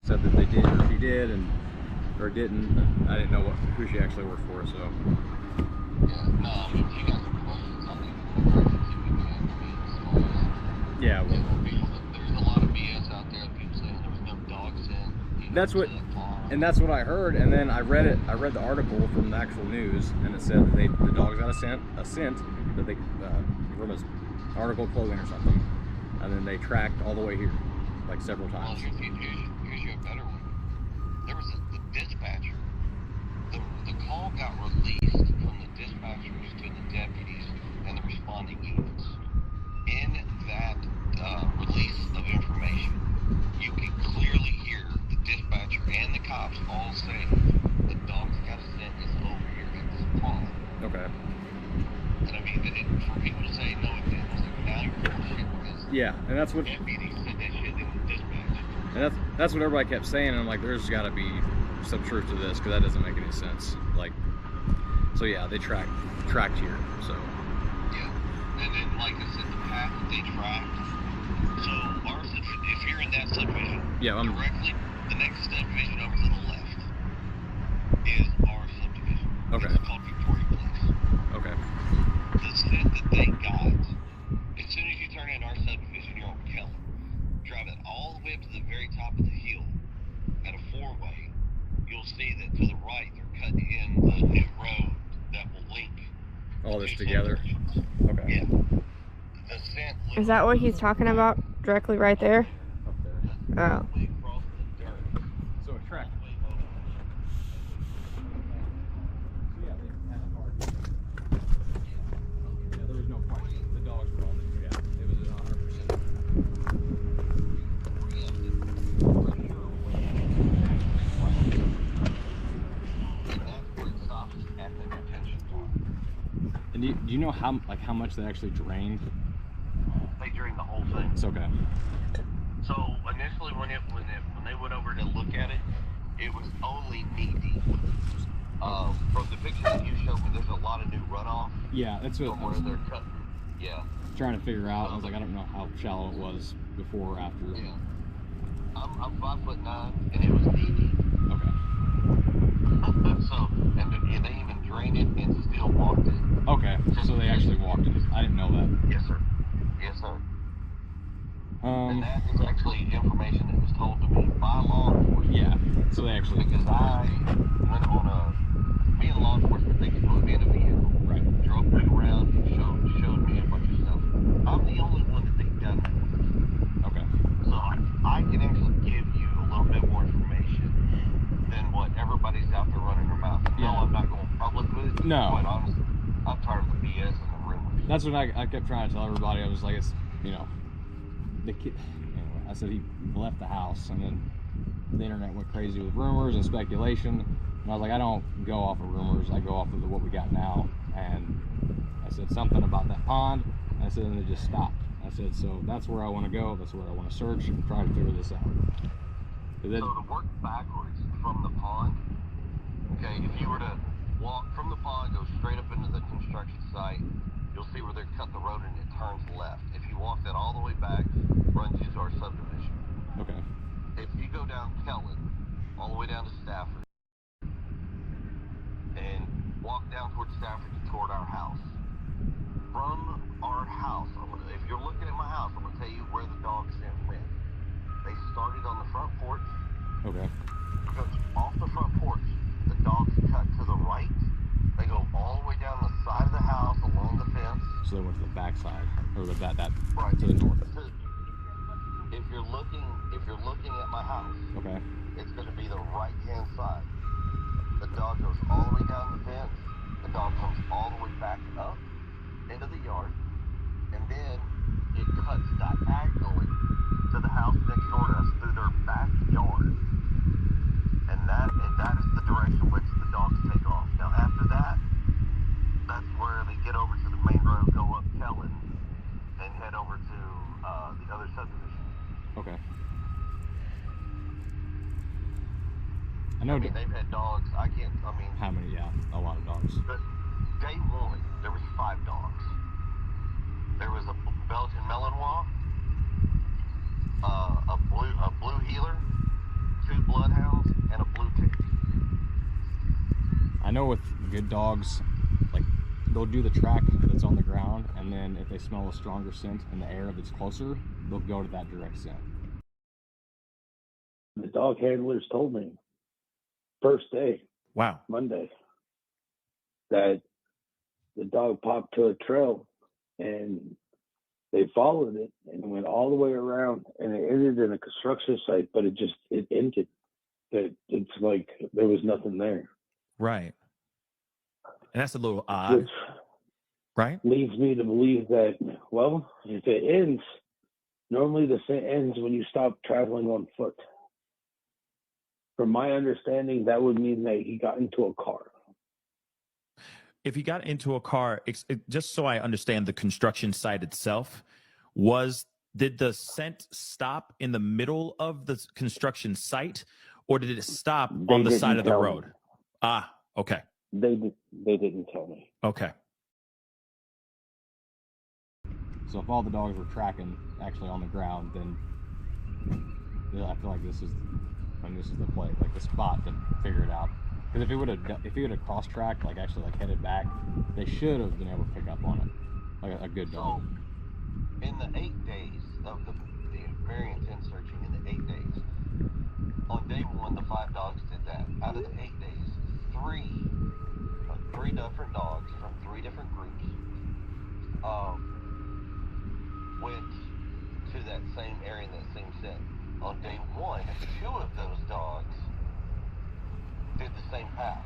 said that they did, or she did, and or didn't. I didn't know who she actually worked for, so. Yeah, no, I mean, if you guys are questions, I think yeah, well, there's a lot of BS out there. People saying there was no dogs in. That's what, and that's what I heard. And then I read it. I read the article from the actual news, and it said that the dogs got a scent that they from an article clothing or something, and then they tracked all the way here, like several times. Well, here's your better one. There was the dispatcher. The call got released from the dispatchers to the deputies and the responding units. In that release of information, you can clearly hear the dispatcher and the cops all say the dog's got a scent is over here at this pond. Okay. And I mean, for people to say no, it didn't. It's like, now you're bullshit because yeah, and that's what deputies said that shit in the dispatch. And that's what everybody kept saying, and I'm like, there's got to be some truth to this, because that doesn't make any sense. Like, so yeah, they tracked here, so. Yeah, and then like I said, the path that they tracked. So ours, if you're in that subdivision, yeah, directly the next subdivision over to the left is our subdivision. Okay. It's called Victoria Place. Okay. The scent that they got, as soon as you turn in our subdivision, you're on Kelly. Drive it all the way up to the very top of the hill at a four-way. You'll see that to the right they're cutting in the new road that will link all this together. Okay. Yeah. The scent is that what he's talking about? Directly right there? Up there. Oh. across the dirt. So it tracked. Yeah, they had a hard. Yeah, there was no question. The dogs were all there. Yeah, it was 100%. And do you know how much they actually drained? They drained the whole thing. It's okay. So initially, when they went over to look at it, it was only knee deep. From the picture that you showed me, there's a lot of new runoff. Yeah, that's what I was they're cutting. Yeah. Trying to figure out. I was like, I don't know how shallow it was before or after. Yeah. I'm 5'9", and it was knee deep. Okay. So, and they even drained it and still walked it. Okay, so they actually walked it. I didn't know that. Yes, sir. Yes, sir. And that is actually information that was told to me by law enforcement. Yeah, so they actually... Because I went on me and law enforcement, they could put me in a vehicle. Right. Drove me around and showed me a bunch of stuff. I'm the only one that they've done that with. Okay. So I can actually give you a little bit more information than what everybody's out there running their mouth. Yeah. No, I'm not going public with it. No. Quite honestly, I'm tired of the BS and the rumors. That's what I kept trying to tell everybody. I was like, it's, you know, the kid... Anyway, I said he left the house, and then the internet went crazy with rumors and speculation. And I was like, I don't go off of rumors. I go off of what we got now. And I said something about that pond. And I said, and it just stopped. I said, so that's where I want to go. That's where I want to search and try to figure this out. So to work backwards from the pond, okay, if you were to walk from the pond, go straight up into the construction site, you'll see where they cut the road and it turns left. If you walk that all the way back, runs you to our subdivision. Okay. If you go down Kellen, all the way down to Stafford, and walk down towards Stafford toward our house. From our house, if you're looking at my house, I'm going to tell you where the dog scent went. They started on the front porch. Okay. Because off the front porch, the dogs cut to the right. They go all the way down the side of the house along the fence. So they went to the back side, or that right to the north. If you're looking at my house, okay, it's going to be the right-hand side. The dog goes all the way down the fence. The dog comes all the way back up into the yard, and then it cuts diagonally to the house next door to us through their backyard. And that is the direction which the dogs take off. Now after that, that's where they get over to the main road, go up Kellen, and head over to the other subdivision. Okay. I know. They've had dogs. How many? Yeah, a lot of dogs. But day one, there was 5 dogs. There was a Belgian Malinois, a know with good dogs, like they'll do the track that's on the ground, and then if they smell a stronger scent in the air that's closer, they'll go to that direct scent. The dog handlers told me first day, Wow. Monday, that the dog popped to a trail and they followed it and went all the way around, and it ended in a construction site, but it ended. It's like there was nothing there. Right. And that's a little odd, Which right? leads me to believe that, well, if it ends, normally the scent ends when you stop traveling on foot. From my understanding, that would mean that he got into a car. If he got into a car, just so I understand the construction site itself, did the scent stop in the middle of the construction site, or did it stop on the side of the road? Ah, okay. They didn't tell me. Okay. So if all the dogs were tracking actually on the ground, then I feel like this is the play, like the spot to figure it out. Because if he would have cross-tracked, like actually like headed back, they should have been able to pick up on it, like a good dog. So, in the 8 days of the experience in searching, in the 8 days, on day 1, the 5 dogs did that. Out of the 8 days, three different dogs from 3 different groups went to that same area and that same set. On day 1, 2 of those dogs did the same path.